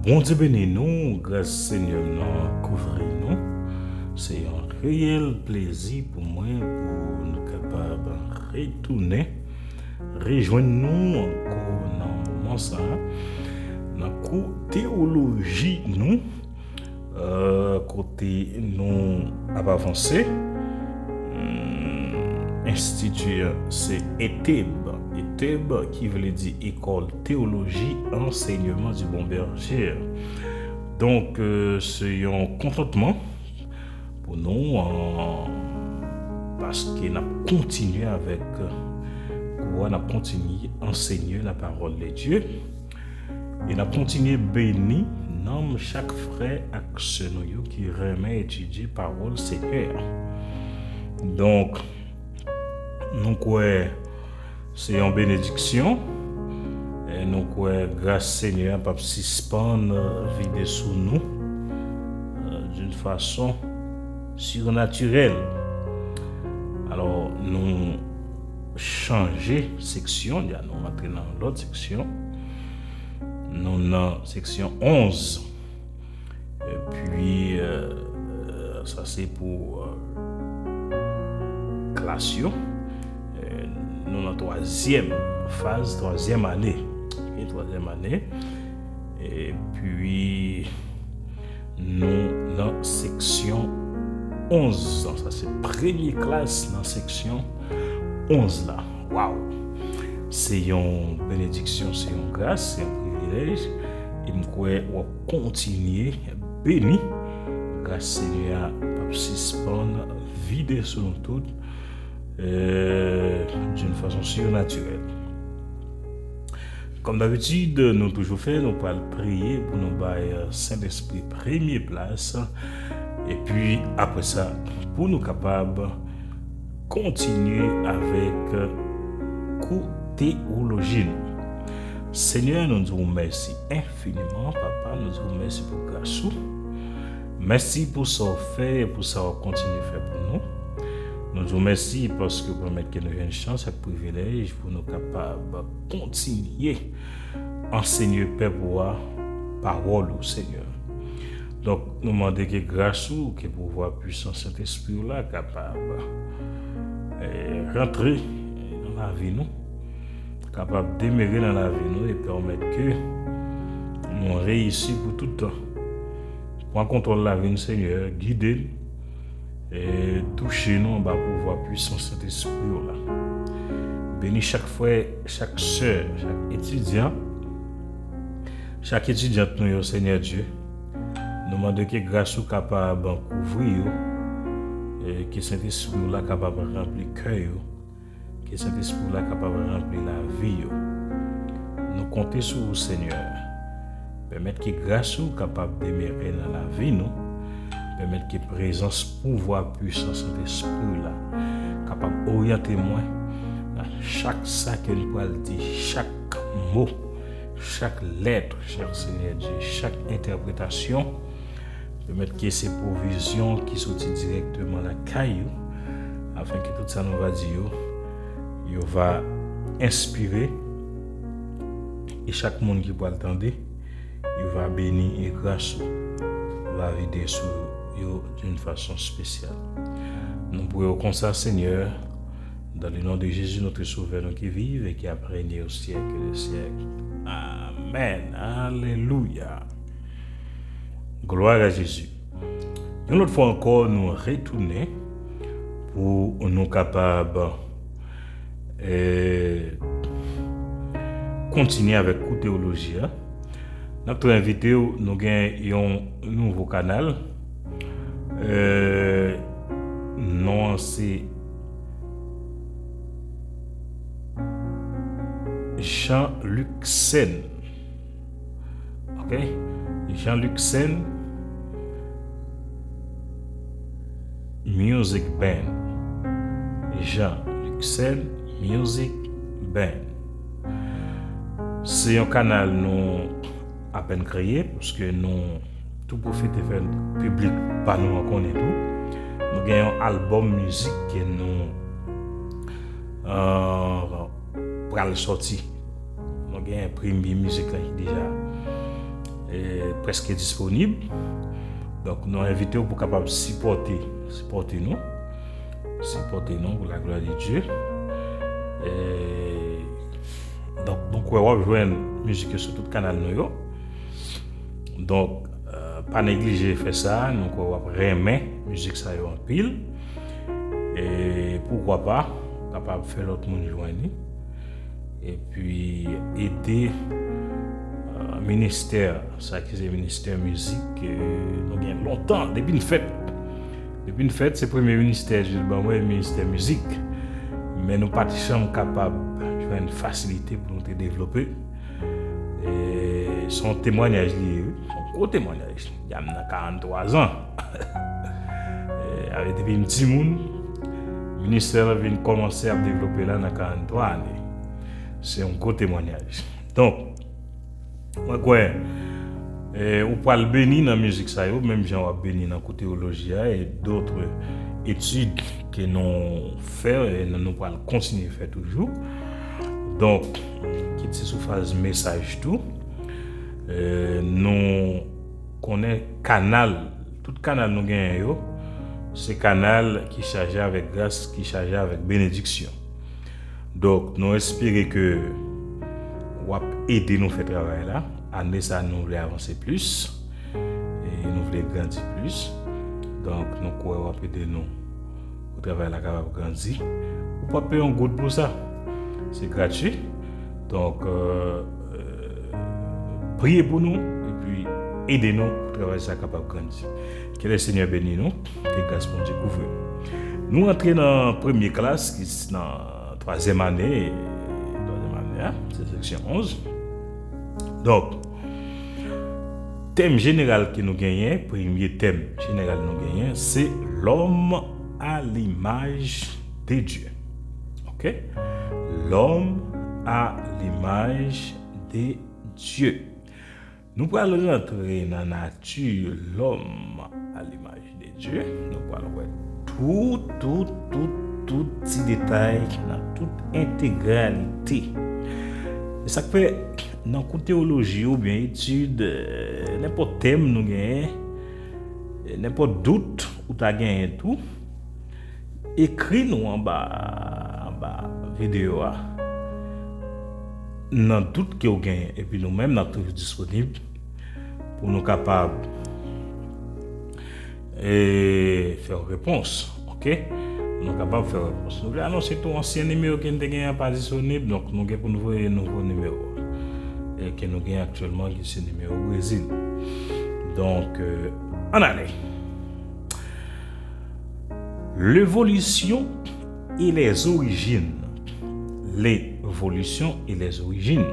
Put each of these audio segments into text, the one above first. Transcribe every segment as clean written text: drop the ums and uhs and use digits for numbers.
Bon Dieu béni nous, grâce Seigneur nous couvrir nous. C'est un réel plaisir pour moi pour nous capables de retourner, rejoindre nous encore dans le moment ça, dans le cours théologie nous, côté nous avancé. Institut c'est ETEB qui veut dire École Théologie Enseignement du Bon Berger. Donc c'est un contentement pour nous parce qu'on a continué avec on a continué à enseigner la parole de Dieu et on a continué à bénir chaque frère et sœur qui remet étudier la parole Seigneur. Donc nous croyons c'est une bénédiction et nous croyons grâce Seigneur pas suspendre vider sous nous d'une façon surnaturelle. Alors nous changer section, nous entrer dans l'autre section. Nous dans section 11. Et puis ça c'est pour classe. Nous dans la troisième phase, troisième année. Et puis nous dans section 11. Ça c'est première classe dans section 11 là. Waouh! C'est une bénédiction, c'est une grâce, c'est un privilège. Et je crois qu'on continuer béni grâce Seigneur pas suspendre vider sur nous toutes d'une façon surnaturelle. Comme d'habitude, nous toujours fait, nous allons prier pour nous bailler Saint-Esprit première place. Et puis après ça, pour nous capables continuer avec cours théologie. Seigneur, nous vous remercions infiniment, Papa, nous vous remercions pour grâce. Merci pour ce fait et pour ça continuer à faire pour nous. Nous vous remercions parce que vous permettez que nous ayons une chance et un privilège pour nous capables de continuer à enseigner Père parole au Seigneur. Donc, nous demandons que grâce ou que pouvoir puissant Saint-Esprit là capable rentrer dans la vie nous, capable de demeurer dans la vie nous et permettre que nous réussissions pour tout le temps. Prends contrôle la vie du Seigneur, guider et toucher nous pour pouvoir puissant Saint-Esprit là. Bénis chaque frère, chaque sœur, chaque étudiante nous, Seigneur Dieu. Nous demandons que grâce soit capable de couvrir, que Saint-Esprit là capable de remplir le cœur, que Saint-Esprit là capable de remplir la vie. Nous comptons sur vous, Seigneur. Permettre que grâce soit capable de demeurer dans la vie, nous. Permettre que présence, pouvoir, puissance Saint-Esprit là capable d'orienter moi dans chaque sac que nous pouvons dire, chaque mot, chaque lettre, cher Seigneur Dieu, chaque interprétation. Permettre que ces provisions qui sortent directement la caillou, afin que tout ça nous va dire, il va inspirer et chaque monde qui va l'entendre, il va bénir et grâce va vider sur d'une façon spéciale. Nous prions comme ça, Seigneur, dans le nom de Jésus, notre Sauveur, qui vive et qui a régné au siècle des siècles. Amen. Alléluia. Gloire à Jésus. Une autre fois encore, nous retourner pour nous capables continuer avec la théologie. Notre invité, nous avons un nouveau canal. Non, c'est Jean-Luc Sen. Ok? Jean-Luc Sen Music Band. Jean-Luc Sen Music Band. C'est un canal nous à peine créé parce que nous tout profite de faire public pas nous en connaît tout. Nous avons un album musique que nous pour le sortir. Nous avons un premier musique déjà presque disponible. Donc, nous invitons pour capable supporter nous pour la gloire de Dieu. Donc, on va joindre musique sur tout le canal. Donc, pas négliger faire ça. Donc, on va remettre musique ça en pile. Et pourquoi pas, capable de faire l'autre monde joindre. Et puis, aider le ministère, ça qui est le ministère musique, nous avons longtemps, depuis une fête. Depuis une fête, c'est le premier ministère, le ministère musique. Mais nous ne sommes pas capables de faire une facilité pour nous développer. Et son témoignage, son gros témoignage, il y a 43 ans. Avec depuis un petit monde, le ministère vient commencer à développer là dans 43 années. C'est un gros témoignage. Donc, moi, on parle béni dans la musique, même si on va béni dans la théologie et d'autres études que nous faisons et nous allons continuer à faire toujours. Donc, qui est sous phase message tout, nous connaissons canal, tout canal nous gagnons, c'est canal qui est chargé avec grâce, qui est chargé avec bénédiction. Donc, nous espérons que vous allez aider nous à faire travail là. Année ça, nous voulons avancer plus et nous voulons grandir plus. Donc, nous pouvons aider nous au travail là capable de grandir. Vous pouvez payer un goutte pour ça. C'est gratuit. Donc, priez pour nous et puis aidez-nous pour travailler ça capable de grandir. Que le Seigneur bénisse nous, que grâce pour Dieu couvre. Nous entrons dans la première classe, qui est dans la troisième année, c'est section 11. Donc, thème général que nous gagnons, premier thème général que nous gagnons, c'est l'homme à l'image de Dieu. Ok? L'homme à l'image de Dieu. Nous allons rentrer dans la nature, l'homme à l'image de Dieu. Nous allons voir tout petit détail, dans toute intégralité. Et ça fait dans la théologie ou bien étude, n'importe thème nous gagnons, n'importe doute ou tu as gagné tout, écris nous en bas vidéo dans doute que vous gagnez et puis nous-mêmes nous toujours disponibles pour nous capables et faire réponse, ok? Nous sommes capables de faire réponse. Nous voulons annoncer tout ancien numéro qui n'est pas disponible, donc nous avons pour nous un nouveau numéro et que nous avons actuellement qui est le numéro au Brésil. Donc, en année. L'évolution et les origines. L'évolution et les origines.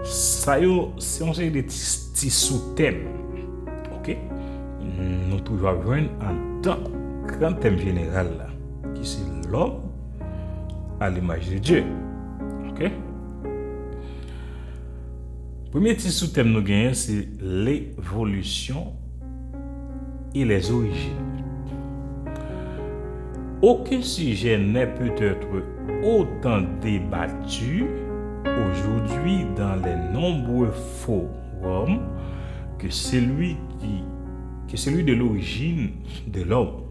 Ça, c'est un série de petits sous-thèmes. Ok? Nous toujours joindre en tant grand thème général là, qui c'est l'homme à l'image de Dieu. Ok? Premier petit sous-thème nous gagnons, c'est l'évolution et les origines. Aucun sujet n'est peut-être autant débattu aujourd'hui dans les nombreux forums que celui de l'origine de l'homme.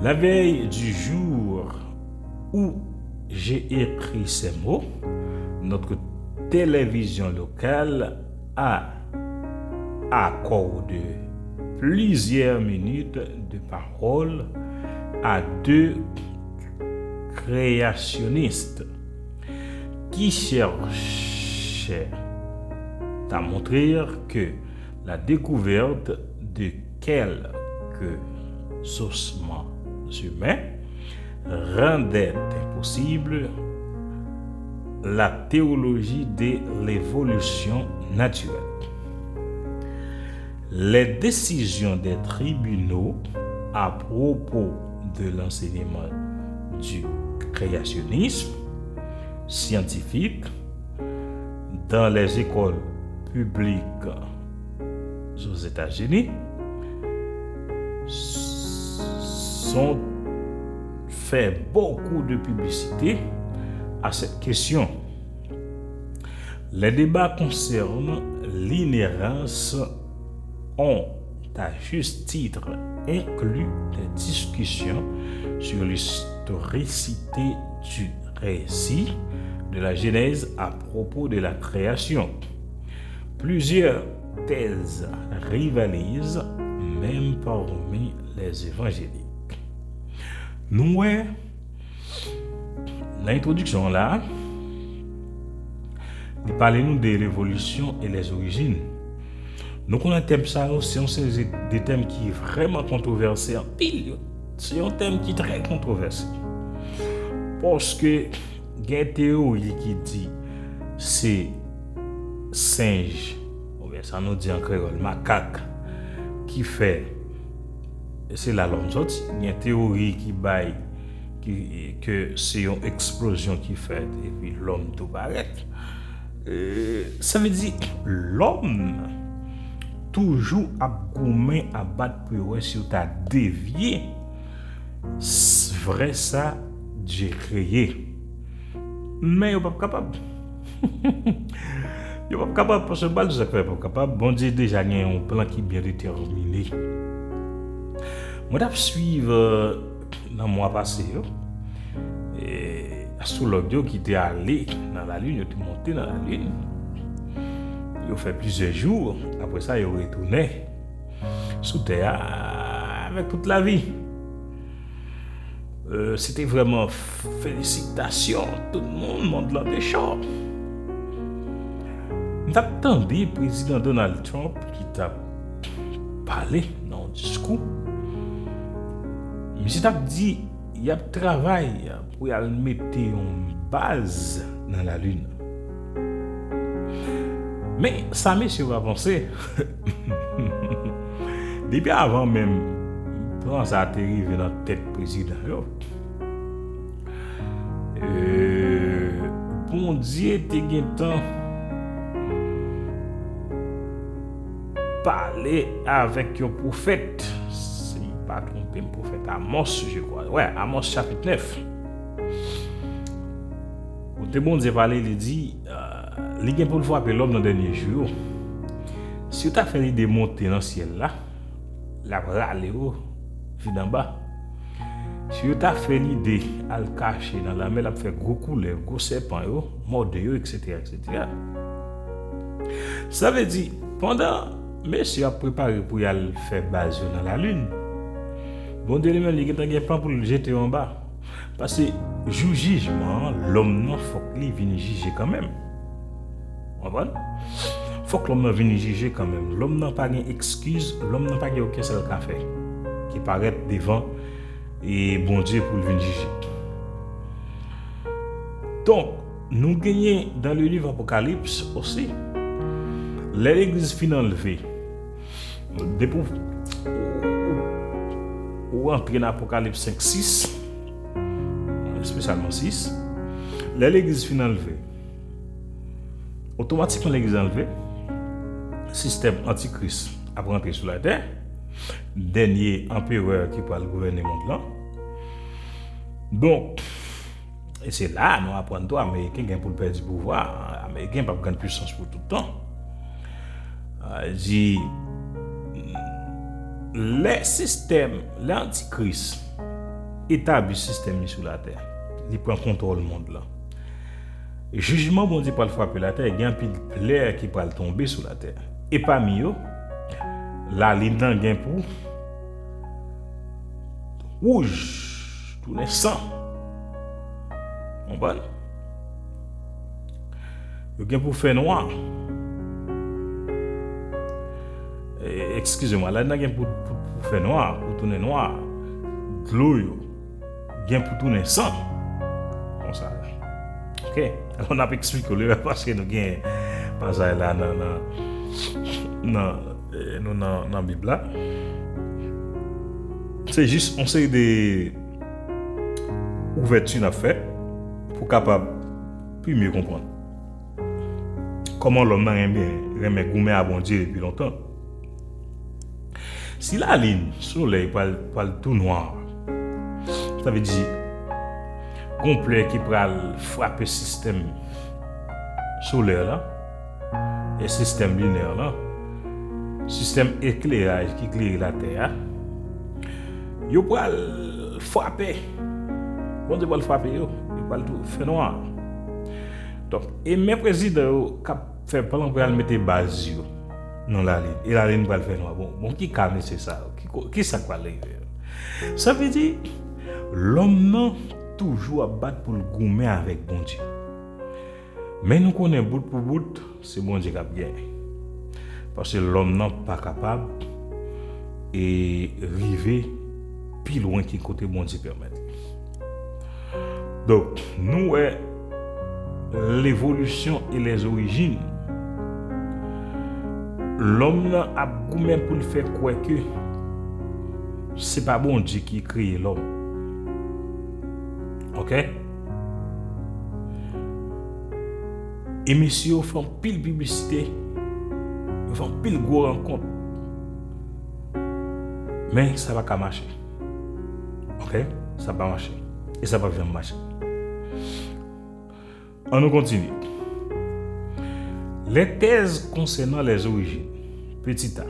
La veille du jour où j'ai écrit ces mots, notre télévision locale a accordé plusieurs minutes de parole à deux créationnistes qui cherchaient à montrer que la découverte de quelques ossements humains rendait impossible la théologie de l'évolution naturelle. Les décisions des tribunaux à propos de l'enseignement du créationnisme scientifique dans les écoles publiques aux États-Unis sont fait beaucoup de publicité à cette question. Les débats concernent l'inhérence ont à juste titre inclus des discussions sur l'historicité du récit de la Genèse à propos de la création. Plusieurs thèses rivalisent même parmi les évangéliques. Nous, l'introduction là, il parle nous de l'évolution et les origines. Nous connaissons thème ça aussi, c'est des thèmes qui sont vraiment controversés en pile. C'est un thème qui est très controversé. Parce que il y a une théorie qui dit c'est singe, ou bien ça nous dit en créole, macaque, qui fait, c'est là l'homme sorti. Il y a une théorie qui baille que c'est une explosion qui fait et puis l'homme tout paraît. Ça veut dire l'homme toujours a goumé à battre pour voir si tu as dévié. C'est vrai ça, j'ai créé. Mais il n'est pas capable. Il n'est pas capable parce que le n'est pas capable. Bon Dieu déjà a un plan qui est bien déterminé. Moi je suivre dans le mois passé. Astrologue qui était allé dans la lune, il était monté dans la lune. Il a fait plusieurs jours. Après ça, il est retourné sous terre avec toute la vie. C'était vraiment félicitations. Tout le monde l'a déchant. J'attendais le président Donald Trump qui t'a parlé dans le discours. Mais il a dit il y a travail pour mettre une base dans la lune. Mais ça, monsieur, va penser. Depuis avant même, quand ça a arrivé dans la tête président, bon Dieu, t'es temps parler avec un prophète. Si je ne pas trompé, le prophète Amos, je crois. Ouais, Amos chapitre 9. Quand bon Dieu parler, il dit. Les gens pour le frapper l'homme dans le dernier jour. Si tu as fait l'idée de monter dans le ciel là, la râler vu d'en bas. Si tu as fait l'idée à le cacher dans la mer, la faire gros couleurs, gros serpents, mordre, etc., etc. Ça veut dire, pendant monsieur a préparé pour y aller faire base dans la lune, bon Dieu lui-même il a un plan pour le jeter en bas. Parce que jour jugement, l'homme non faut qu'il vienne juger quand même. Faut que l'homme vienne juger quand même. L'homme n'a pas d'excuse, l'homme n'a pas aucun seul café qui paraît devant et bon Dieu pour venir juger. Donc, nous gagnons dans le livre Apocalypse aussi. L'église finit enlevée. Depuis ou entrer dans Apocalypse 5-6, spécialement 6, l'église finit enlevée. Automatiquement l'église enlevée, système antichrist a rentré sur la terre, dernier empereur qui peut gouverner le monde là. Donc, et c'est là nous apprenons que les Américains pour perdre du pouvoir, les Américains pas prendre puissance pour tout le temps. Dit les systèmes, l'antichrist établit système sur la terre, il prend contrôle du monde là. Le jugement, bon Dieu, pour frapper la terre, il y a un pile plaie qui peut tomber sur la terre. Et parmi eux, la ligne d'un gain pour rouge, tout les sang. On va. Le gain pour faire noir. Excusez-moi, là, il y a un gain pour faire noir, pour tourner noir. De l'eau, gain pour tourner sang. Comme ça. Ok, on a expliqué le parce que nous avons pas ça là dans la Bible là. C'est juste on sait des ouvertures à faire pour capable plus mieux comprendre comment l'homme remet gourmet à bon Dieu depuis longtemps. Si la ligne soleil parle tout noir, ça veut dire complet qui peut frapper le système solaire là et système lunaire là, système éclairage qui éclaire la terre, yo pral frapper. Bon Dieu va le frapper yo, il va tout faire noir. Donc et mes présidents cap fait plan pour aller mettre base yo dans la ligne. Et la ligne va le faire noir. Bon qui calme c'est ça. Qui ça va arriver. Ça veut dire l'homme non toujours à battre pour le goumer avec bon Dieu. Mais nous connaissons bout pour bout, c'est bon Dieu qui a bien. Parce que l'homme n'est pas capable et arriver plus loin qu'il côté bon Dieu permet. Donc, nous, l'évolution et les origines, l'homme a goumé pour le faire quoi que c'est pas bon Dieu qui crée l'homme. OK? Et messieurs font pile publicité, ils font pile gros rencontre. Mais ça va pas marcher. OK? Ça va marcher. Et ça va jamais marcher. On nous continue. Les thèses concernant les origines. Petit a.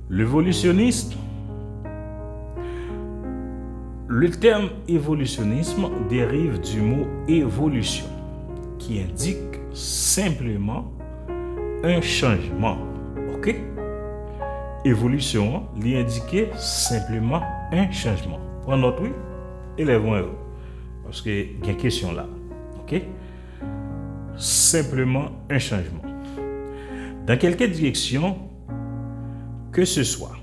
L'évolutionniste. Le terme évolutionnisme dérive du mot évolution, qui indique simplement un changement. OK? Évolution, lui indiquer simplement un changement. Prends note, oui, élèvons parce que il y a une question là. OK? Simplement un changement. Dans quelque direction que ce soit.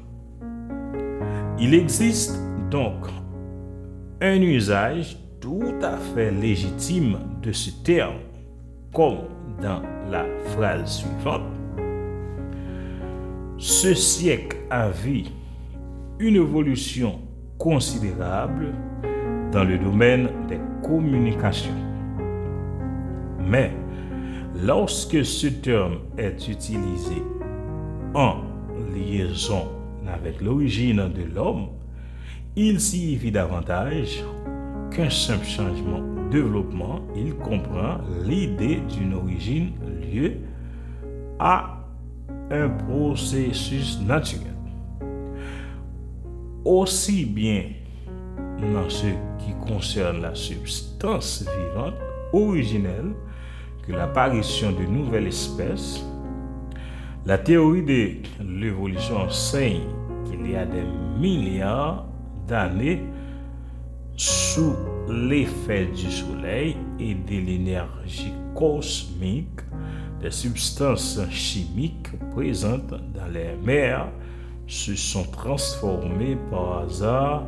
Il existe donc un usage tout à fait légitime de ce terme, comme dans la phrase suivante. Ce siècle a vu une évolution considérable dans le domaine des communications. Mais lorsque ce terme est utilisé en liaison avec l'origine de l'homme, il signifie davantage qu'un simple changement ou développement. Il comprend l'idée d'une origine liée à un processus naturel. Aussi bien dans ce qui concerne la substance vivante originelle que l'apparition de nouvelles espèces, la théorie de l'évolution enseigne qu'il y a des milliards d'années sous l'effet du soleil et de l'énergie cosmique, des substances chimiques présentes dans les mers se sont transformées par hasard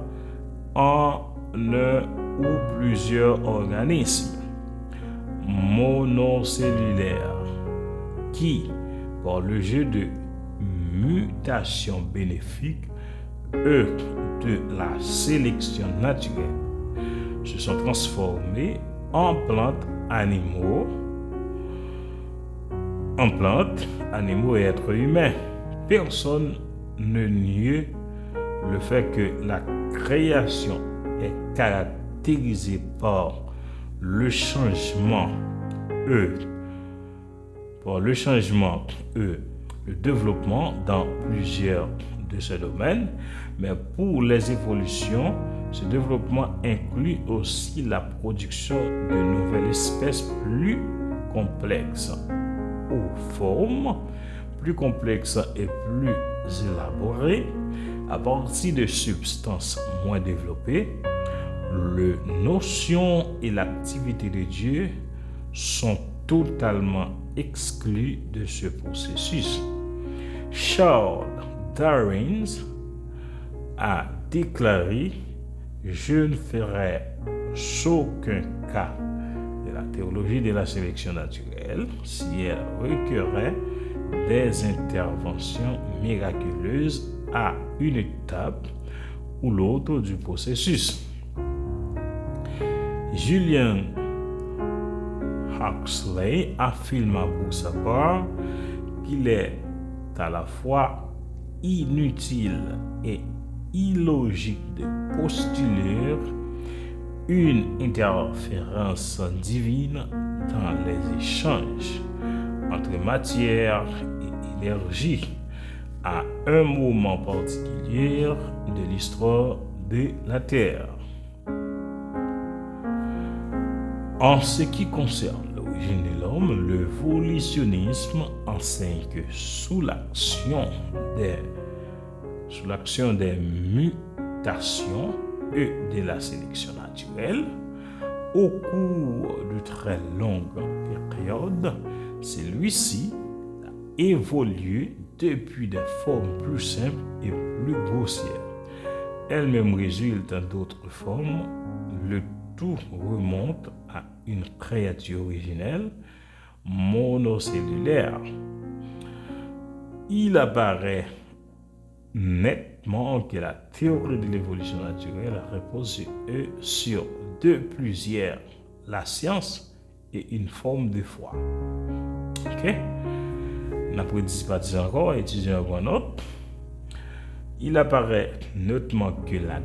en un ou plusieurs organismes monocellulaires qui, par le jeu de mutations bénéfiques et de la sélection naturelle, se sont transformés en plantes, animaux et êtres humains. Personne ne nie le fait que la création est caractérisée par le changement le développement dans plusieurs de ces domaines, mais pour les évolutions, ce développement inclut aussi la production de nouvelles espèces plus complexes, aux formes plus complexes et plus élaborées, à partir de substances moins développées. Les notions et l'activité de Dieu sont totalement exclues de ce processus. Charles Darwin a déclaré: je ne ferai aucun cas de la théologie de la sélection naturelle si elle requérait des interventions miraculeuses à une étape ou l'autre du processus. Julian Huxley affirma pour sa part qu'il est à la fois inutile et illogique de postuler une interférence divine dans les échanges entre matière et énergie à un moment particulier de l'histoire de la Terre. En ce qui concerne l'origine de l'homme, l'évolutionnisme enseigne que sous l'action des mutations et de la sélection naturelle, au cours de très longues périodes, celui-ci a évolué depuis des formes plus simples et plus grossières. Elle-même résulte d'autres formes. Le tout remonte à une créature originelle monocellulaire. Il apparaît nettement que la théorie de l'évolution naturelle repose sur deux plusieurs, la science et une forme de foi. Ok? N'après dispartis encore, étudiant encore un autre. Il apparaît nettement que la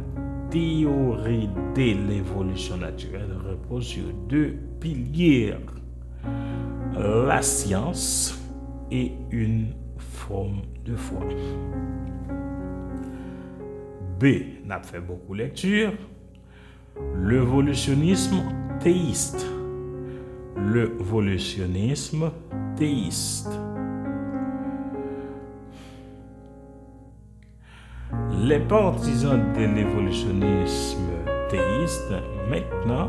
théorie de l'évolution naturelle repose sur deux piliers, la science et une forme de foi. B. N'a fait beaucoup de lecture. L'évolutionnisme théiste. L'évolutionnisme théiste. Les partisans de l'évolutionnisme théiste, maintenant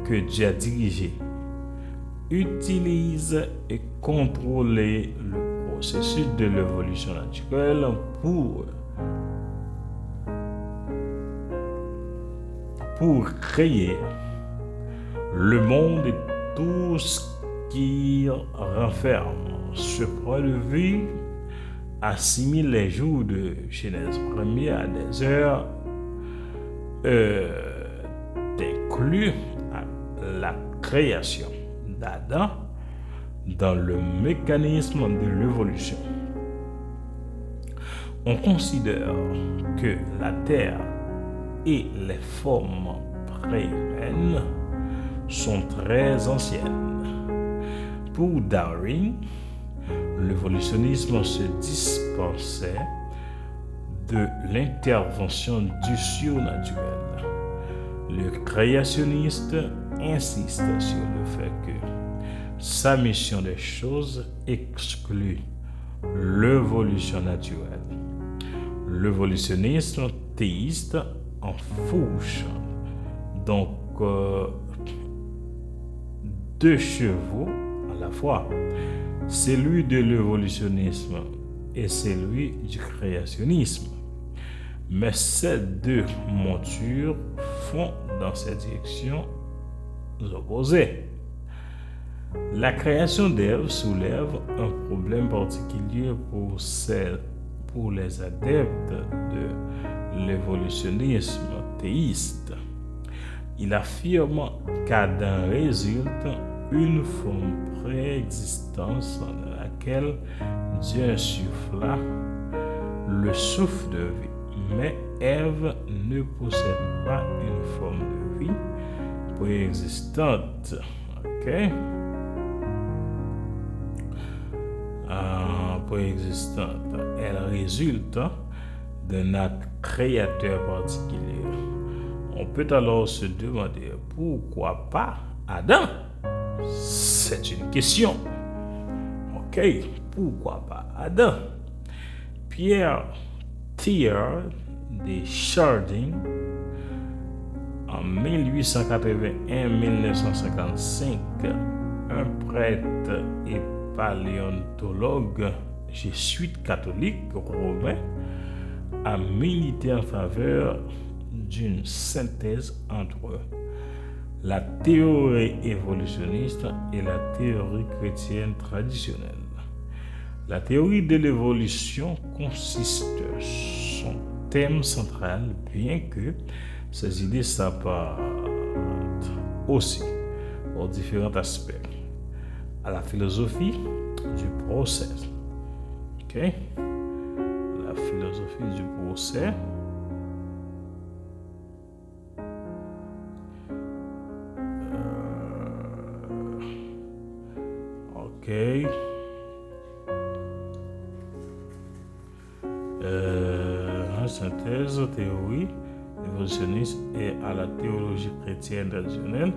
que Dieu a dirigé, utilisent et contrôlent le processus de l'évolution naturelle pour créer le monde et tout ce qui renferme. Ce point de vue assimile les jours de Genèse première à des heures inclus à la création d'Adam dans le mécanisme de l'évolution. On considère que la Terre et les formes pré-humaines sont très anciennes. Pour Darwin, l'évolutionnisme se dispensait de l'intervention du surnaturel. Le créationniste insiste sur le fait que sa mission des choses exclut l'évolution naturelle. L'évolutionnisme théiste en fourche donc deux chevaux à la fois, celui de l'évolutionnisme et celui du créationnisme. Mais ces deux montures font dans ces directions opposées. La création d'Ève soulève un problème particulier pour les adeptes de l'évolutionnisme théiste. Il affirme qu'Adam résulte une forme préexistence dans laquelle Dieu insuffla le souffle de vie. Mais Ève ne possède pas une forme de vie préexistante. Ok? Préexistante. Elle résulte d'un acte créateur particulier. On peut alors se demander pourquoi pas Adam? C'est une question. Ok, pourquoi pas Adam? Pierre Thiers de Chardin, en 1881-1955, un prêtre et paléontologue jésuite catholique romain, a milité en faveur d'une synthèse entre la théorie évolutionniste et la théorie chrétienne traditionnelle. La théorie de l'évolution consiste son thème central, bien que ces idées s'apparentent aussi aux différents aspects à la philosophie du procès. Ok? La philosophie du procès. Ok. synthèse théorie évolutionniste et à la théologie chrétienne traditionnelle,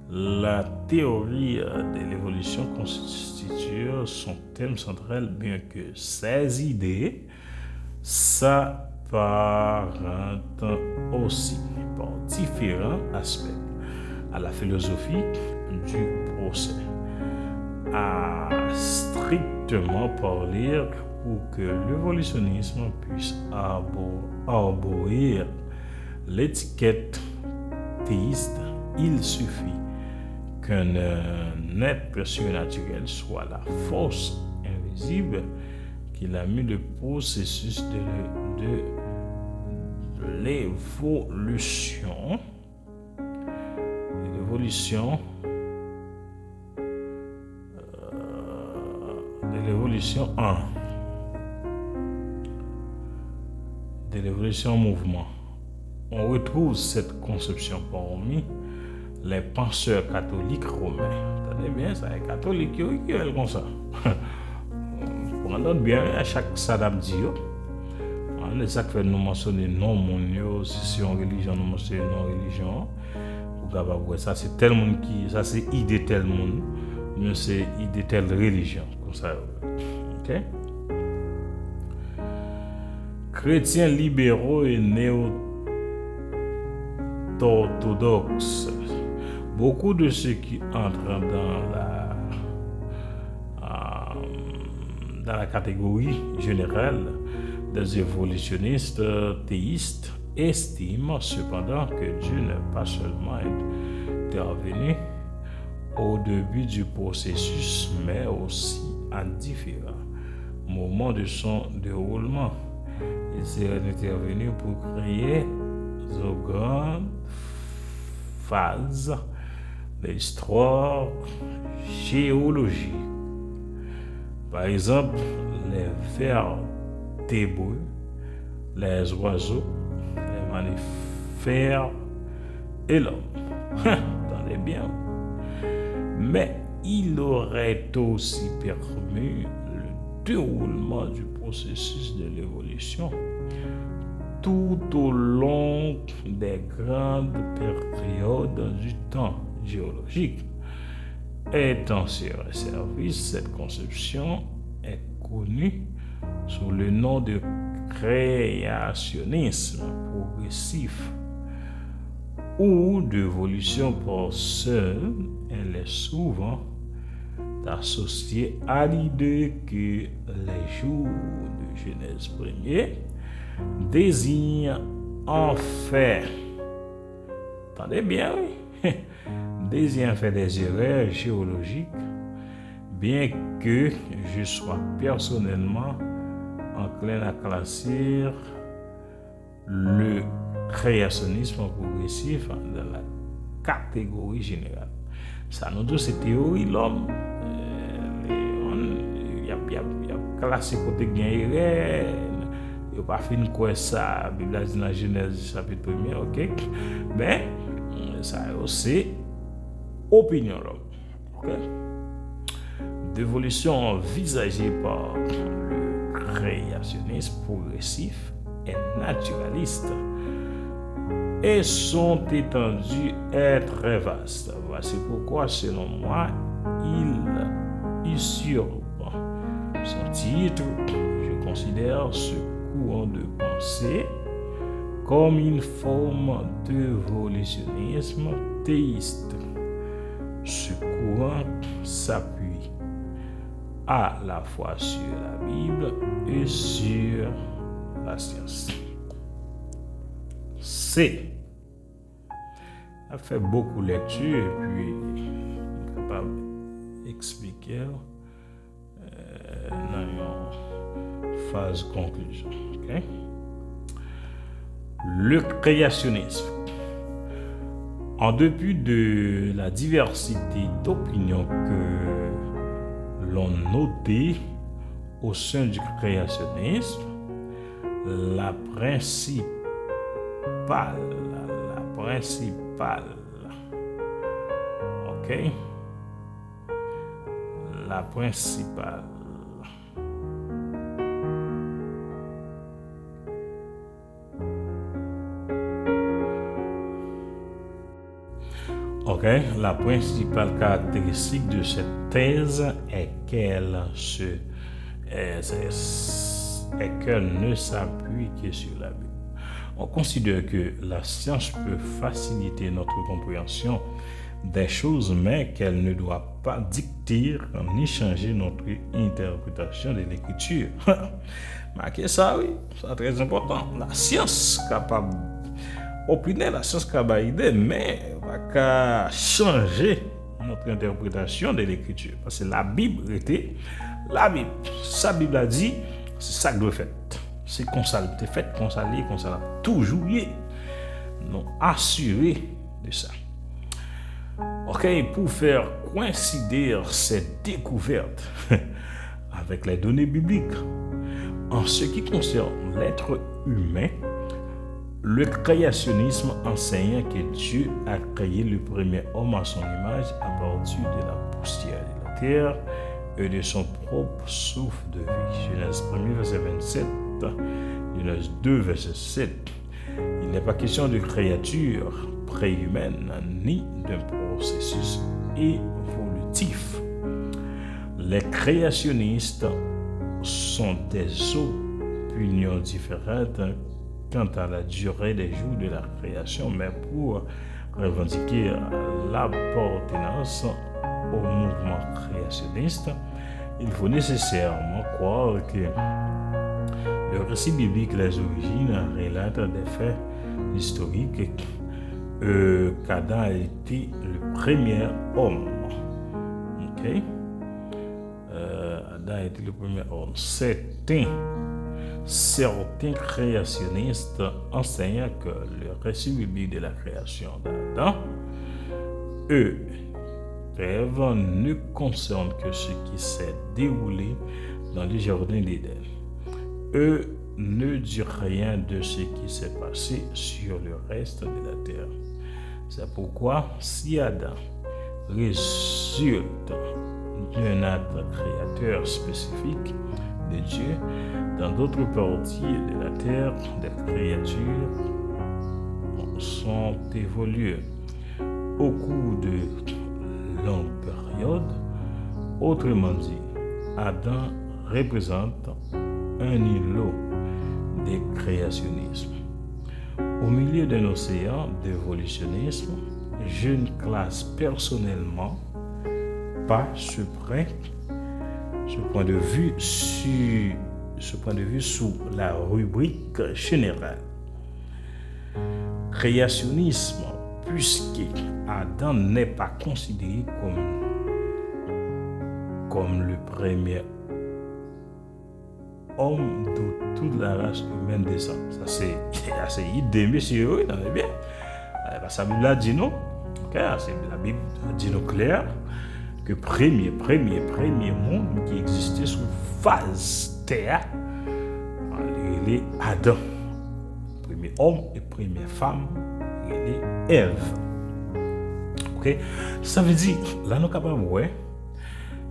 la théorie de l'évolution constitue son thème central, bien que ces idées s'apparentent aussi par différents aspects à la philosophie du procès. À strictement parler, pour que l'évolutionnisme puisse arborer l'étiquette théiste, il suffit qu'un être surnaturel soit la force invisible qui a mis le processus de l'évolution en mouvement. On retrouve cette conception parmi les penseurs catholiques romains. Attendez bien, ça est catholique qui est comme ça. Pour entendre bien, à chaque sadam dit, on est ça que nous mentionner non mon si on religion nous mentionner non religion. Pour capable ça c'est tel monde qui ça c'est idée tel monde, mais c'est idée telle religion comme ça. OK? Chrétiens libéraux et néo-orthodoxes. Beaucoup de ceux qui entrent dans la catégorie générale des évolutionnistes théistes estiment cependant que Dieu n'est pas seulement intervenu au début du processus, mais aussi à différents moments de son déroulement. Il serait intervenu pour créer une grande phase de l'histoire géologique. Par exemple, les vertébrés, les oiseaux, les mammifères et l'homme. Attendez bien. Mais il aurait aussi permis le déroulement du processus de l'évolution tout au long des grandes périodes du temps géologique. Étant sur un service, cette conception est connue sous le nom de créationnisme progressif ou d'évolution par seul. Elle est souvent associée à l'idée que les jours de Genèse 1er désignent en fait, attendez bien, oui, désignent en fait des erreurs géologiques, bien que je sois personnellement enclin à classer le créationnisme progressif dans la catégorie générale. Ça nous dit c'est théorie l'homme. Il y a classé côté gagnéré. Il n'y a pas fini quoi ça. La Bible dit dans Genèse chapitre 1er, ok. Mais ça aussi opinion l'homme. Ok. D'évolution envisagée par le créationnisme progressif et naturaliste et sont étendues est très vaste. Voici pourquoi, selon moi, il usurpe son titre. Je considère ce courant de pensée comme une forme d'évolutionnisme théiste. Ce courant s'appuie à la fois sur la Bible et sur la science. C a fait beaucoup de lectures et puis est capable d'expliquer dans une phase conclusion. Okay? Le créationnisme. En dépit de la diversité d'opinions que l'on notait au sein du créationnisme, la principale, ok, la principale La principale caractéristique de cette thèse est qu'elle ne s'appuie que sur la Bible. On considère que la science peut faciliter notre compréhension des choses, mais qu'elle ne doit pas dicter ni changer notre interprétation de l'écriture. Marquez ça, oui, c'est très important. La science capable d'opiner, la science capable d'aider, mais pas changer notre interprétation de l'écriture. Parce que la Bible était la Bible. Sa Bible a dit, c'est ça que doit faire. C'est comme ça, c'est fait, comme ça, toujours y est. Nous assurer de ça. Ok, pour faire coïncider cette découverte avec les données bibliques, en ce qui concerne l'être humain, le créationnisme enseigne que Dieu a créé le premier homme à son image à partir de la poussière de la terre et de son propre souffle de vie. Genèse 1, verset 27, Genèse 2, verset 7. Il n'est pas question de créature préhumaine ni d'un processus évolutif. Les créationnistes sont des opinions différentes quant à la durée des jours de la création, mais pour revendiquer l'appartenance au mouvement créationniste, il faut nécessairement croire que le récit biblique, les origines, relate des faits historiques qu'Adam a été le premier homme. Ok? Adam a été le premier homme. Certains créationnistes enseignent que le récit biblique de la création d'Adam, Ève, ne concerne que ce qui s'est déroulé dans le jardin d'Éden. Ne dit rien de ce qui s'est passé sur le reste de la terre. C'est pourquoi, si Adam résulte d'un acte créateur spécifique de Dieu, dans d'autres parties de la terre, des créatures sont évoluées au cours de longues périodes. Autrement dit, Adam représente un îlot de créationnisme. Au milieu d'un océan d'évolutionnisme, je ne classe personnellement pas ce point de vue sous la rubrique générale. Créationnisme, puisque Adam n'est pas considéré comme le premier homme de toute la race humaine descend. Ça c'est assez idée, monsieur, oui, non, bien. La Bible a dit non. Okay, la Bible a dit non clair que premier monde qui existait sur phase terre, il est Adam. Premier homme et première femme, il est Ève. Ok, ça veut dire là nous capable ouais,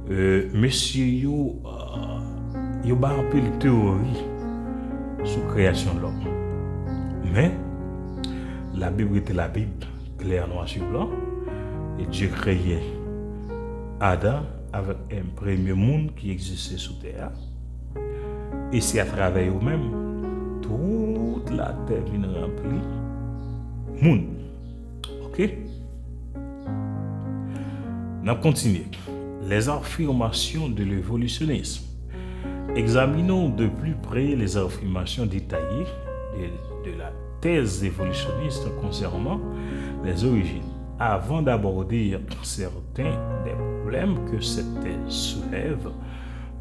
monsieur yo ba un peu de théorie sur création de l'homme. Mais la Bible était la Bible, clair noir sur blanc, et Dieu créait Adam avec un premier monde qui existait sur terre. Et c'est à travers eux-mêmes toute la terre vient remplie monde. OK? On continue. Les affirmations de l'évolutionnisme. Examinons de plus près les affirmations détaillées de la thèse évolutionniste concernant les origines, avant d'aborder certains des problèmes que cette thèse soulève.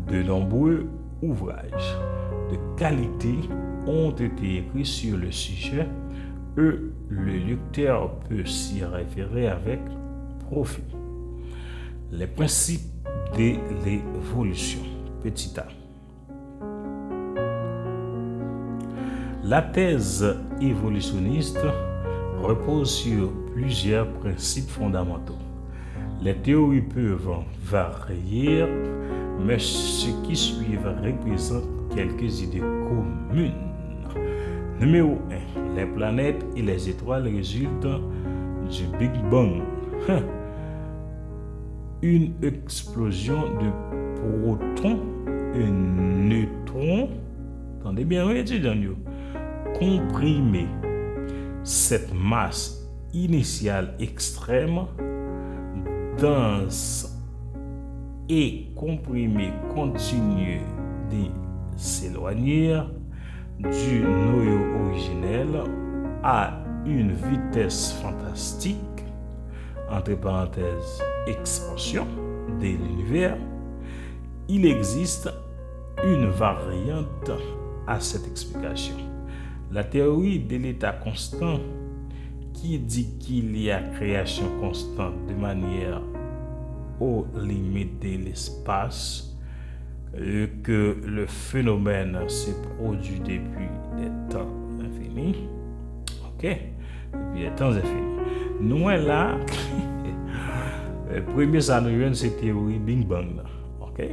De nombreux ouvrages de qualité ont été écrits sur le sujet et le lecteur peut s'y référer avec profit. Les principes de l'évolution. Petit a. La thèse évolutionniste repose sur plusieurs principes fondamentaux. Les théories peuvent varier, mais ce qui suit représente quelques idées communes. Numéro 1. Les planètes et les étoiles résultent du Big Bang. une explosion de protons et neutrons, attendez bien, oui, étudiants, comprimer cette masse initiale extrême, dense et comprimée continue de s'éloigner du noyau originel à une vitesse fantastique, entre parenthèses, expansion de l'univers. Il existe une variante à cette explication. La théorie de l'état constant, qui dit qu'il y a création constante de manière aux limites de l'espace, que le phénomène se produit depuis des temps infinis. Ok? Depuis des temps infinis. Nous, là, le premier, ça nous vient, c'est théorie Big Bang. Ok?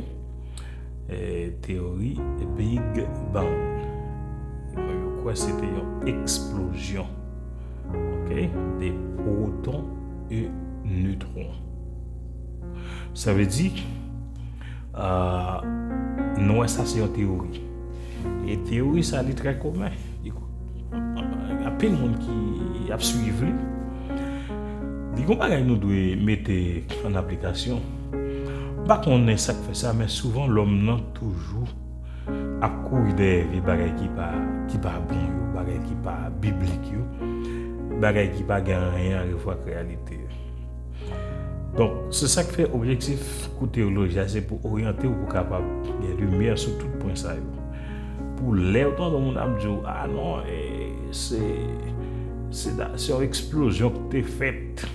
Théorie Big Bang. Je crois que c'était une explosion, okay, des protons et neutrons. Ça veut dire, non, ça c'est une théorie. Et théorie, ça est très commun. Il y a plein de monde qui a suivi. Il y a nous devons mettre en application. Pas qu'on est ça qui fait ça, mais souvent l'homme n'a toujours à courir des bagages qui pas bon, des bagages qui pas bibliques, des bagages qui pas rien à voir avec la réalité. Donc c'est ça qui fait objectif de théologie, c'est pour orienter ou pour capable de lumière sur tout point ça. Pour les autant de mon âme dit ah non, c'est une explosion qui est faite.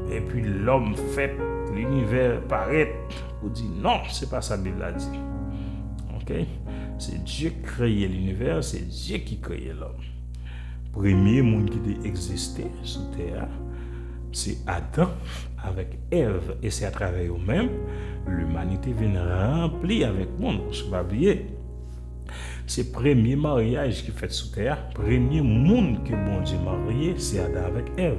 Et puis l'homme fait, l'univers paraît, pour dire non, c'est pas ça que la Bible a dit. Ok? C'est Dieu qui créait l'univers, c'est Dieu qui créait l'homme. Premier monde qui a existé sur terre, c'est Adam avec Ève, et c'est à travers eux-mêmes l'humanité vient remplir avec le monde. Je ne pas oublier. C'est le premier mariage qui fait sur terre, premier monde que bon Dieu marié, c'est Adam avec Ève.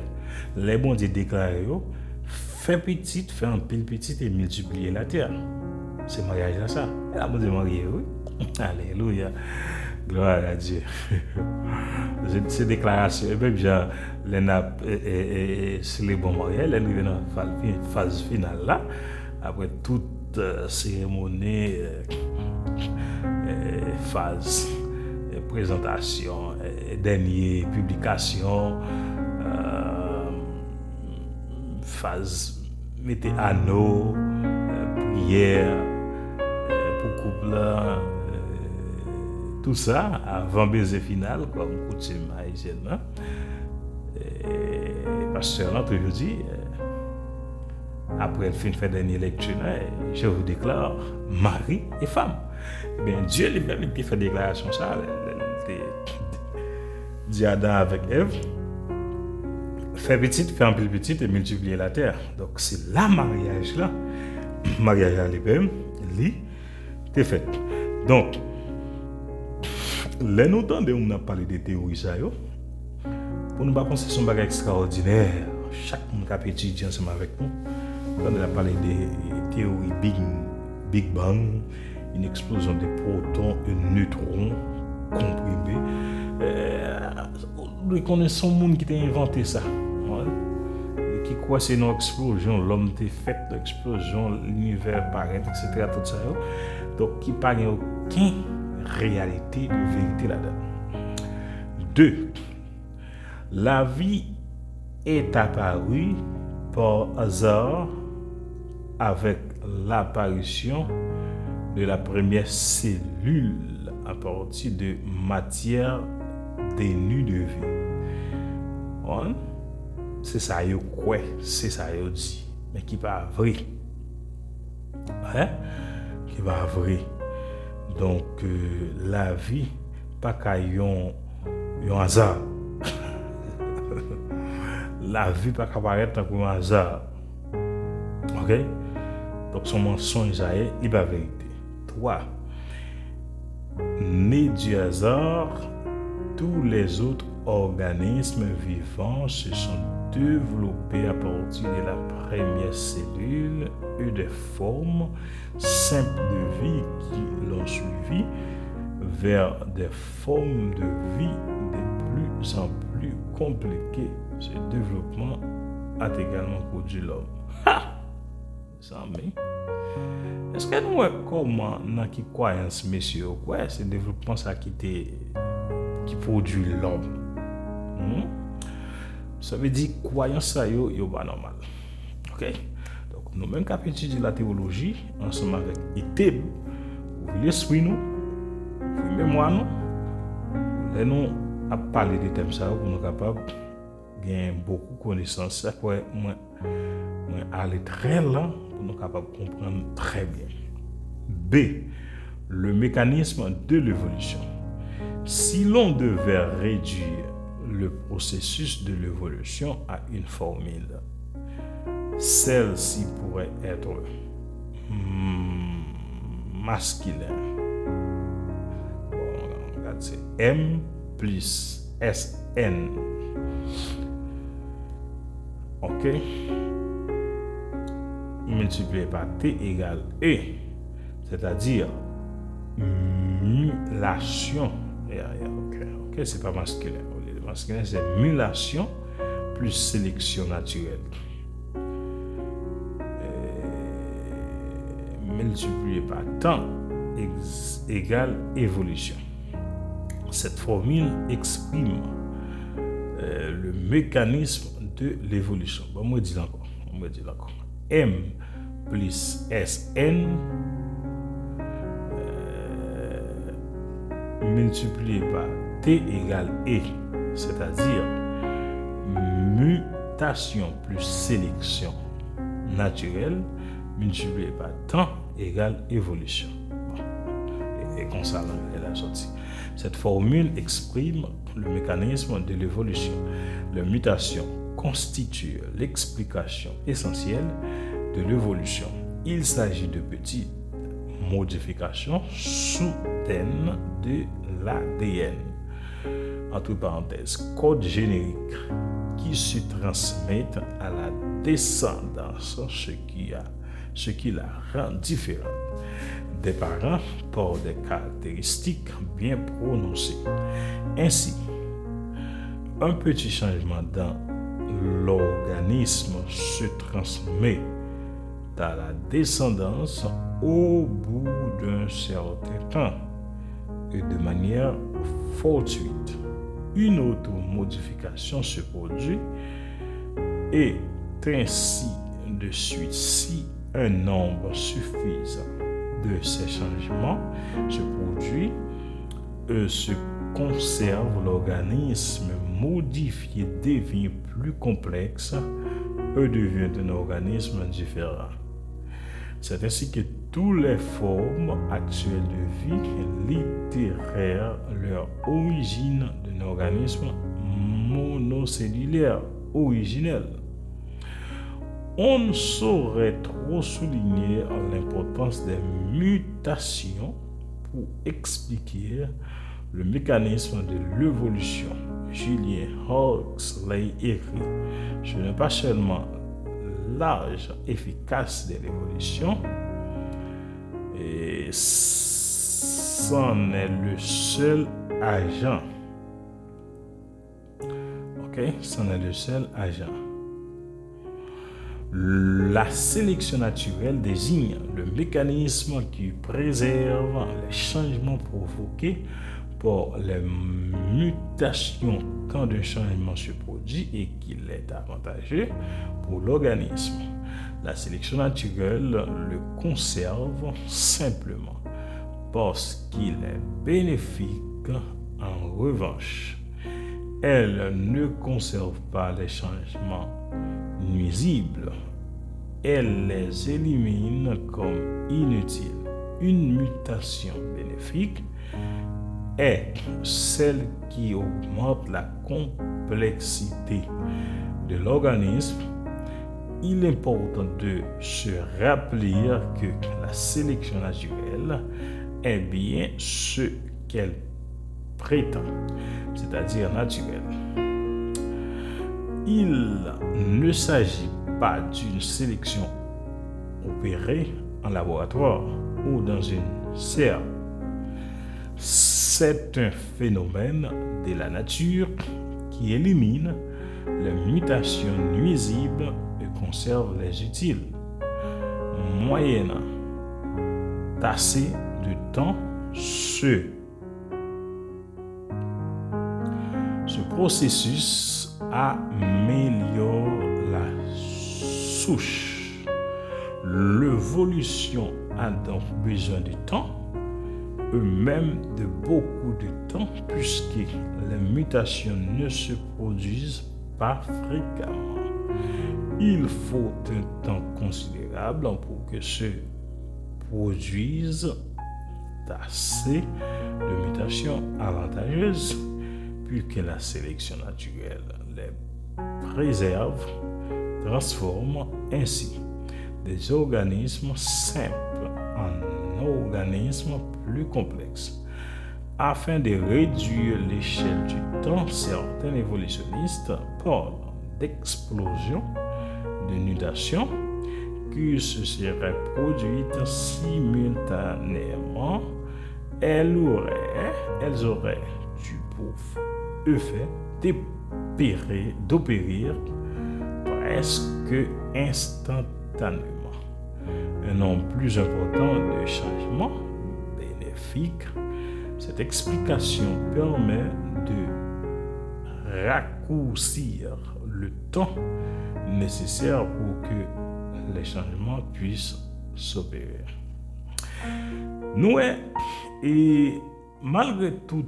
Les bons Dieu déclarent, fais petite, fais un pile petite et multiplier la terre. C'est mariage là ça. Et là, bon Dieu marié, oui. Alléluia. Gloire à Dieu. Ces déclarations, et même genre, c'est les bons mariages, les arrivent dans la phase finale là, après toute cérémonie, phase présentation, dernière publication, phase mettez anneau, prière pour couple, tout ça avant baiser final comme coutume haïtienne. Pasteur là toujours dit après le fin de faire dernière lecture, je vous déclare mari et femme. Eh bien Dieu lui-même qui fait déclaration ça, dit Adam avec Ève. Faire petite, faire un peu petite et multiplier la terre. Donc c'est là mariage là. Mariage à lui-même, lui, t'es fait. Donc, là nous entendons, on a parlé de théories ça yo. Pour nous pas penser son bagage extraordinaire. Chaque monde qui a étudié ensemble avec nous. On a parlé de théorie Big Bang, une explosion de protons et neutrons comprimés. Nous connaissons le monde qui a inventé ça. Qui croit c'est une explosion, l'homme est fait d'explosion, l'univers paraît, etc. Tout ça. Donc, qui n'a aucune réalité de vérité là-dedans. 2. La vie est apparue par hasard avec l'apparition de la première cellule à partir de matière dénue de vie. C'est ça yo quoi, c'est ça yo dit, mais qui pas vrai. Hein? Qui pas vrai. Donc la vie pas qu'à yon hasard. La vie pas qu'à paraître comme un hasard. OK? Donc son mensonge il pas vérité. 3. Né du hasard, tous les autres organismes vivants se sont développée à partir de la première cellule et des formes simples de vie qui l'ont suivi vers des formes de vie de plus en plus compliquées. Ce développement a également produit l'homme. Ça, mais est-ce que nous comment dans qui croyance messieurs ouais c'est développement ça qui produit l'homme. Ça veut dire croyance ça yo pas normal. OK? Donc nous même qu'à étudier la théologie ensemble avec Eteb, l'esprit nous, mémoire nous, nous à parler des thèmes ça pour nous capable gagner beaucoup de connaissances ça quoi moi aller très lent pour nous capable comprendre très bien. B. Le mécanisme de l'évolution. Si l'on devait réduire le processus de l'évolution à une formule, celle-ci pourrait être masculin. Bon, on regarde, c'est M plus SN. OK? Multiplié par T égale E, c'est-à-dire mulation. OK, c'est pas masculin. Le masculin, c'est mulation plus sélection naturelle. Multiplié par temps égale évolution. Cette formule exprime le mécanisme de l'évolution. Bon, moi dis encore. M plus SN multiplié par T égale E, c'est-à-dire mutation plus sélection naturelle multiplié par temps égale évolution. Et comme ça, elle a sorti. Cette formule exprime le mécanisme de l'évolution. La mutation constitue l'explication essentielle de l'évolution. Il s'agit de petites modifications soudaines de l'ADN. Entre parenthèses, code générique qui se transmettent à la descendance, ce qui la rend différente des parents par des caractéristiques bien prononcées. Ainsi, un petit changement dans l'organisme se transmet à la descendance au bout d'un certain temps et de manière fortuite. Une autre modification se produit et ainsi de suite si un nombre suffisant de ces changements se produit se conserve, l'organisme modifié devient plus complexe et devient un organisme différent. C'est ainsi que toutes les formes actuelles de vie littéraires leur origine d'un organisme monocellulaire originel. On ne saurait trop souligner l'importance des mutations pour expliquer le mécanisme de l'évolution. Julien Huxley écrit: ce n'est pas seulement l'âge efficace de l'évolution, et c'en est le seul agent. Ok, c'en est le seul agent. La sélection naturelle désigne le mécanisme qui préserve les changements provoqués par les mutations quand un changement se produit et qu'il est avantageux pour l'organisme. La sélection naturelle le conserve simplement parce qu'il est bénéfique. En revanche, elle ne conserve pas les changements nuisibles. Elle les élimine comme inutiles. Une mutation bénéfique est celle qui augmente la complexité de l'organisme. Il est important de se rappeler que la sélection naturelle est bien ce qu'elle prétend, c'est-à-dire naturelle. il ne s'agit pas d'une sélection opérée en laboratoire ou dans une serre. C'est un phénomène de la nature qui élimine les mutations nuisibles et conserve les utiles. Moyennant assez de temps, ce processus améliore la souche. L'évolution a donc besoin de temps, même de beaucoup de temps, puisque les mutations ne se produisent pas fréquemment. Il faut un temps considérable pour que se produisent assez de mutations avantageuses, puisque la sélection naturelle les préserve, transforme ainsi des organismes simples en organismes plus complexes. Afin de réduire l'échelle du temps, certains évolutionnistes parlent d'explosion de mutations qui se seraient produites simultanément. Elles auraient du pour effet d'opérer presque instantanément un nombre plus important de changements bénéfiques. Cette explication permet de raccourcir le temps nécessaire pour que les changements puissent s'opérer. Nous, et malgré tout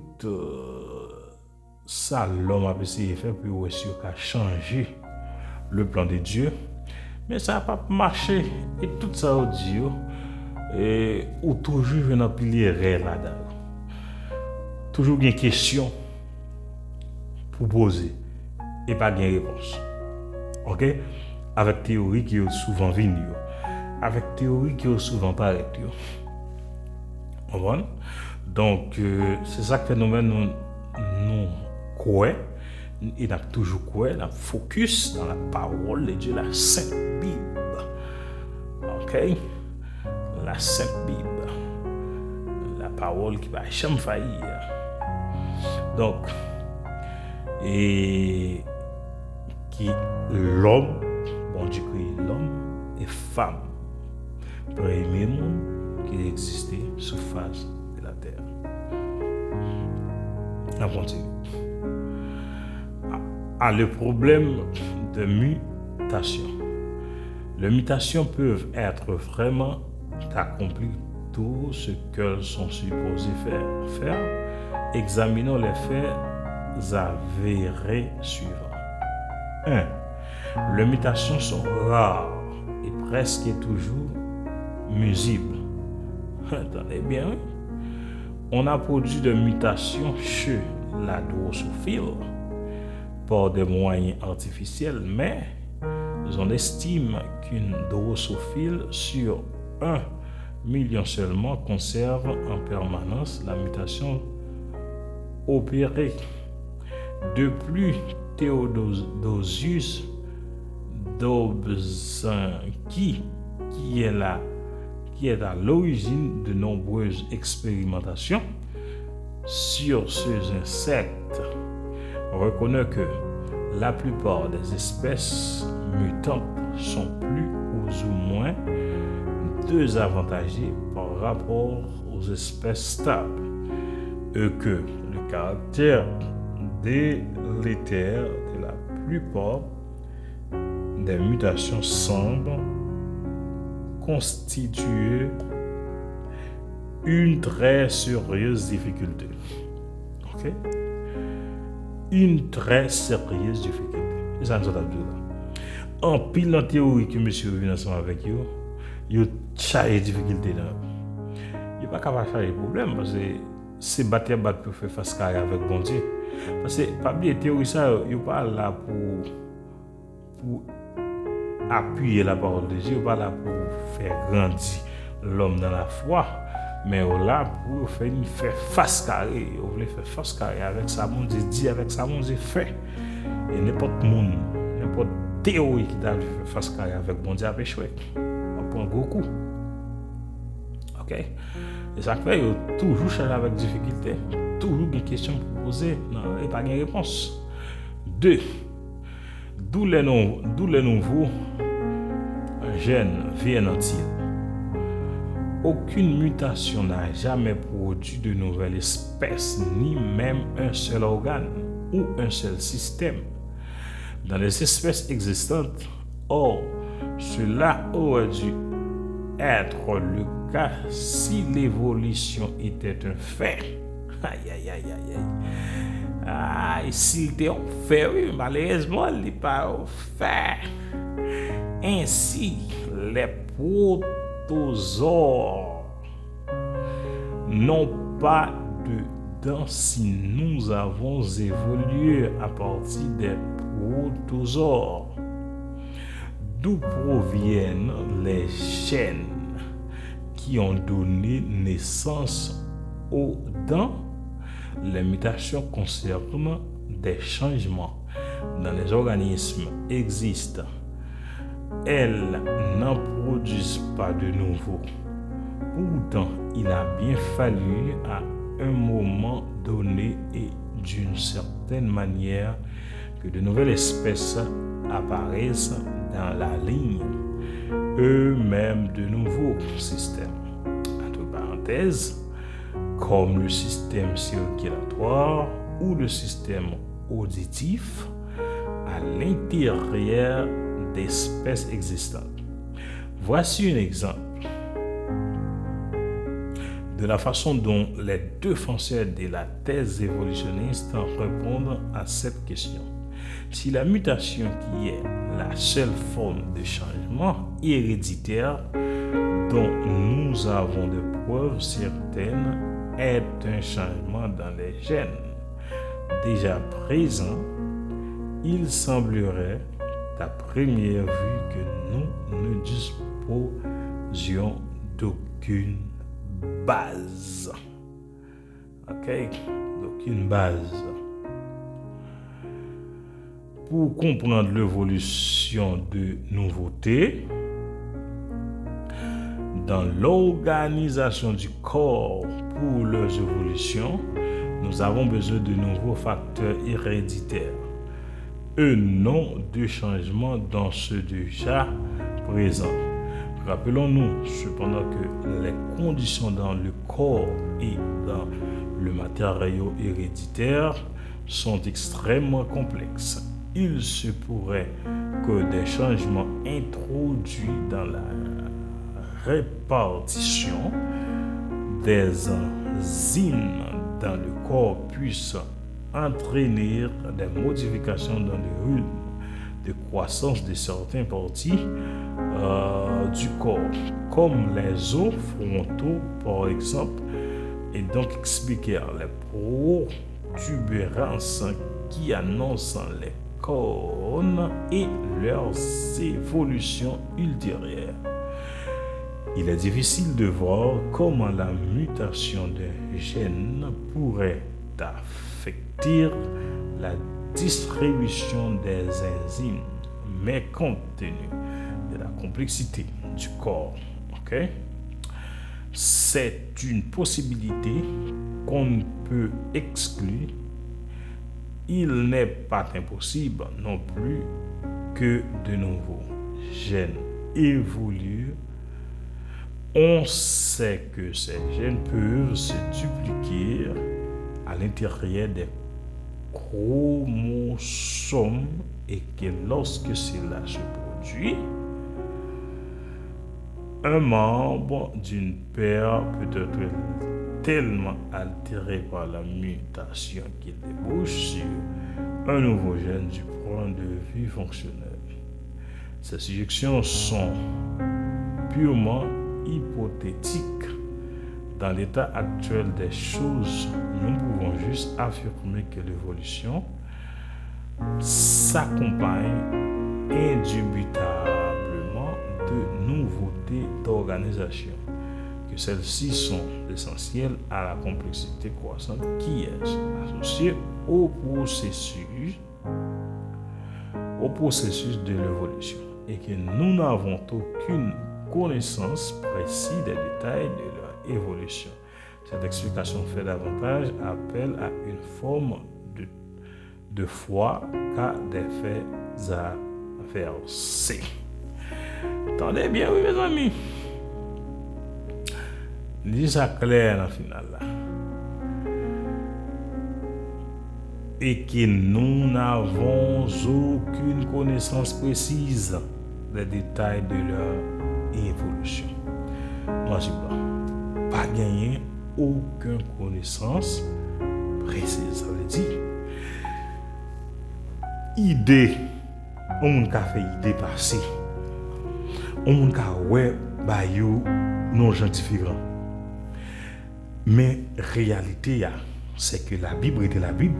ça, l'homme a essayé de faire pour essayer de changer le plan de Dieu, mais ça n'a pas marché. Et tout ça, on dit, et ou toujours venir pilier là-dedans. Toujours une question pour poser et pas de réponse. OK? Avec théorie qui est souvent venue, avec théorie qui est souvent paraît. Donc, c'est ça que phénomène nous croyons. Il a toujours quoi, la focus dans la parole de Dieu, la Sainte Bible. OK? La Sainte Bible. La parole qui va jamais faillir. Donc, et qui l'homme, bon Dieu crée l'homme et femme, premier monde qui existait sur face de la terre. On continue. Le problème de mutation. Les mutations peuvent être vraiment accomplies tout ce qu'elles sont supposées faire. Examinons les faits avérés suivants. 1. Les mutations sont rares et presque toujours nuisibles. Attendez bien. On a produit des mutations chez la drosophile par des moyens artificiels, mais on estime qu'une drosophile sur 1 million seulement conserve en permanence la mutation opérée. De plus, Théodosius Dobzhansky, qui est à l'origine de nombreuses expérimentations sur ces insectes, reconnaît que la plupart des espèces mutantes sont plus ou moins désavantagées par rapport aux espèces stables et que le caractère délétère de la plupart des mutations semble constituer une très sérieuse difficulté. OK? Une très sérieuse difficulté. C'est ça que nous avons dit là. En pile dans la théorie que monsieur vient ensemble avec vous, il y a des difficultés là. Il n'y a pas capable de faire des problèmes parce que c'est battre pour faire face carré avec bon Dieu. Parce que pas oublier théorie ça, il n'est pas là pour appuyer la parole de Dieu, il n'est pas là pour faire grandir l'homme dans la foi. Mais on là pour faire face carré, on voulait faire face carré avec ça, mon Dieu dit, avec ça, mon Dieu fait. Et n'importe monde théorie qui t'a face carré avec bon Dieu a échoué. On prend gros coup. OK? Et ça fait toujours chercher avec difficulté, toujours des questions pour poser, non, et pas de réponse. 2. D'où les nouveaux gènes viennent-ils? Aucune mutation n'a jamais produit de nouvelles espèces, ni même un seul organe ou un seul système dans les espèces existantes. Or, cela aurait dû être le cas si l'évolution était un fait. Aïe, aïe, aïe, aïe, aïe. Ah, s'il était un fait, oui, malheureusement, il n'est pas un fait. Ainsi, les protozoaires n'ont pas de dents si nous avons évolué à partir des protozoaires. D'où proviennent les gènes qui ont donné naissance aux dents? Les mutations concernent des changements dans les organismes existants. Elles n'en produisent pas de nouveau. Pourtant, il a bien fallu à un moment donné et d'une certaine manière que de nouvelles espèces apparaissent dans la ligne, eux-mêmes de nouveaux systèmes. Entre parenthèses, comme le système circulatoire ou le système auditif à l'intérieur d'espèces existantes. Voici un exemple de la façon dont les défenseurs de la thèse évolutionniste répondent à cette question. Si la mutation qui est la seule forme de changement héréditaire dont nous avons des preuves certaines est un changement dans les gènes déjà présents, il semblerait à première vue que nous ne disposions d'aucune base. OK? D'aucune base. Pour comprendre l'évolution de nouveautés dans l'organisation du corps pour leurs évolutions, nous avons besoin de nouveaux facteurs héréditaires, non de changements dans ceux déjà présents. Rappelons-nous cependant que les conditions dans le corps et dans le matériau héréditaire sont extrêmement complexes. Il se pourrait que des changements introduits dans la répartition des enzymes dans le corps puissent entraîner des modifications dans le rythme de croissance de certaines parties du corps, comme les os frontaux par exemple, et donc expliquer les protubérances qui annoncent les cônes et leurs évolutions ultérieures. Il est difficile de voir comment la mutation des gènes pourrait affecter la distribution des enzymes, mais compte tenu de la complexité du corps, c'est une possibilité qu'on ne peut exclure. Il n'est pas impossible non plus que de nouveaux gènes évoluent. On sait que ces gènes peuvent se dupliquer à l'intérieur des chromosomes et que lorsque cela se produit, un membre d'une paire peut être tellement altéré par la mutation qu'il débouche sur un nouveau gène du point de vue fonctionnel. Ces suggestions sont purement hypothétiques. Dans l'état actuel des choses, nous pouvons juste affirmer que l'évolution s'accompagne indubitablement de nouveautés d'organisation, que celles-ci sont essentielles à la complexité croissante qui est associée au processus au processus de l'évolution et que nous n'avons aucune connaissance précise des détails de leur évolution. Cette explication fait davantage appel à une forme de foi qu'à des faits inversés. Attendez bien, oui, mes amis. Dis ça clair dans le final là. Et que nous n'avons aucune connaissance précise des détails de leur évolution. Moi, je ne pas gagner aucune connaissance précise. Ça veut dire, idée, on a fait idée passée, on a ouais, bayou, non gens différents. Mais réalité, c'est que la Bible était la Bible.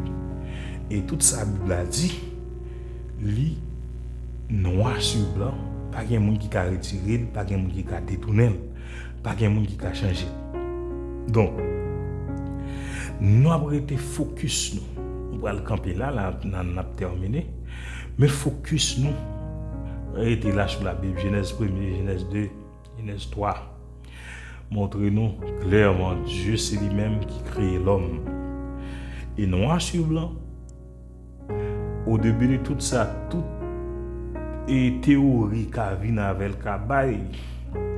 Et toute sa Bible a dit, lit noir sur blanc, pas de monde qui a retiré, pas de monde qui a détourné, pas de monde qui a changé. Donc, nous avons été focus, nous va le camper là, on a terminé, mais focus nous, été là sur la Bible, Genèse 1, Genèse 2, Genèse 3. Montrez-nous clairement, Dieu c'est lui-même qui crée l'homme. Et noir sur blanc, au début de tout ça, toute théorie qui vient avec le cabaye,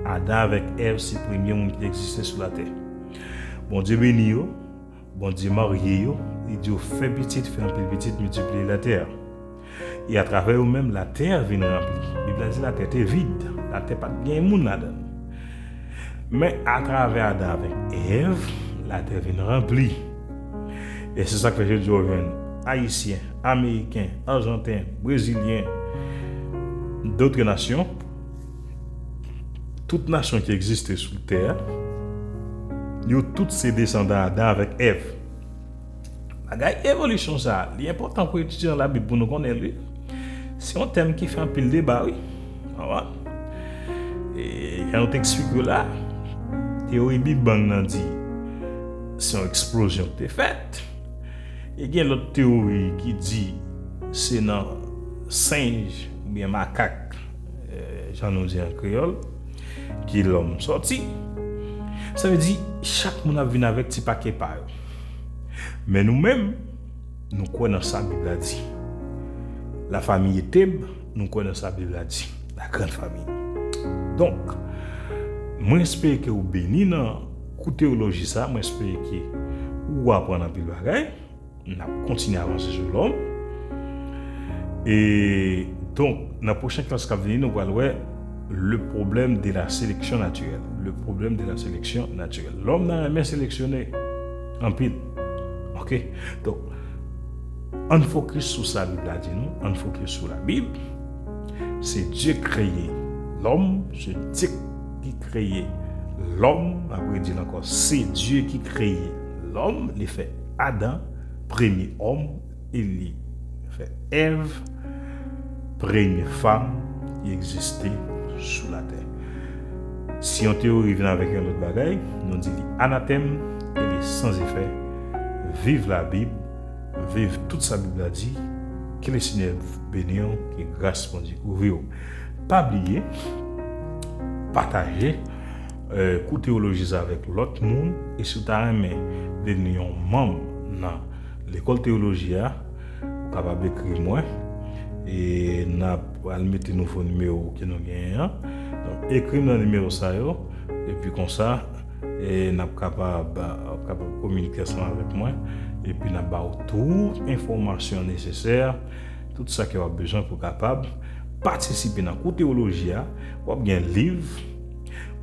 Adam avec Ève, c'est le premier monde qui existait sur la terre. Bon Dieu béni, bon Dieu marié, il dit fait petit, fait un peu petit, multiplier la terre. Et à travers eux-mêmes, la terre vient remplie. La Bible dit la terre était vide, la terre pas de bien monde là-dedans. Mais à travers Adam avec Ève, la terre vient remplie. Et c'est ça que j'ai dit aux jeunes haïtiens, américains, argentins, brésiliens, d'autres nations, toutes nations qui existent sur la terre, ils ont tous ces descendants d'Adam avec Ève. La évolution, ça, l'important pour étudier la Bible, pour nous connaître, c'est un thème qui fait un pile débat, oui. Et quand on t'explique là, théorie Big Bang dit, c'est une explosion qui est faite. Et il y a l'autre théorie qui dit c'est dans singe ou bien macaque, j'en ai dit en créole, qui l'homme sorti. Ça veut dire chaque monde a venu avec petit paquet par eux. Mais nous-mêmes, nous connaissons ça, la Bible a dit. La famille Thèbes, nous connaissons ça, la Bible a dit. La grande famille. Donc, moi j'espère que vous bénis dans la théologie ça, moi j'espère que vous apprenez un peu de bagaille. On continue à avancer sur l'homme. Et donc, dans la prochaine classe qui va venir, nous allons voir le problème de la sélection naturelle. Le problème de la sélection naturelle. L'homme n'a jamais sélectionné en pile. Ok? Donc, on focus sur ça, la Bible a dit nous. On focus sur la Bible. C'est Dieu créé l'homme. C'est Dieu qui créé l'homme. Après, il dit encore, c'est Dieu qui créé l'homme. Il fait Adam. Premier homme, il fait Ève, première femme qui existait sous la terre. Si en théorie vient avec un autre bagaille, nous dit anathème, il est sans effet. Vive la Bible, vive toute sa Bible a dit, que le Seigneur bénisse, que grâce mon Dieu couvre. Pas oublier, partager, théologiser avec l'autre monde et si tu as aimé devenir membre dans l'école théologie, vous capable d'écrire moi et n'a pas mettre nouveau numéro que nous gagnons. Donc écrire dans le numéro ça et puis comme ça et n'a capable communiquer avec moi et puis n'a pas toute information nécessaire, tout ça que vous avez besoin pour capable participer dans la théologie, ou bien livre,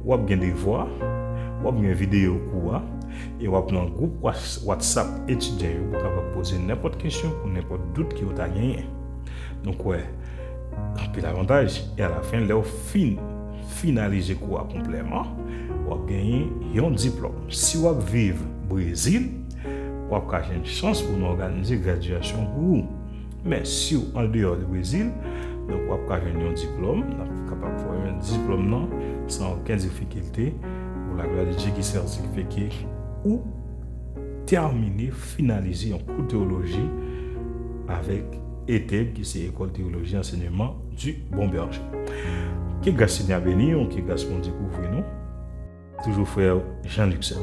ou bien des voix, ou bien vidéo cours. Et on va prendre un groupe WhatsApp étudiant pour capable poser n'importe question ou n'importe doute que vous avez gagné. Donc ouais, puis l'avantage et à la fin là finaliser quoi complètement, vous avez gagné un diplôme. Si vous vivez au Brésil, vous avez une chance pour nous organiser une graduation pour vous. Mais si vous en dehors du Brésil, donc vous avez un diplôme, vous êtes capable de faire un diplôme non, sans aucune difficulté pour la gloire de Dieu qui est certifié ou terminer, finaliser un cours de théologie avec ETHEB, qui c'est École Théologie Enseignement du Bon Berger. Que grâce Seigneur béni, que grâce mon découvrir nous. Toujours frère Jean-Luc Sen.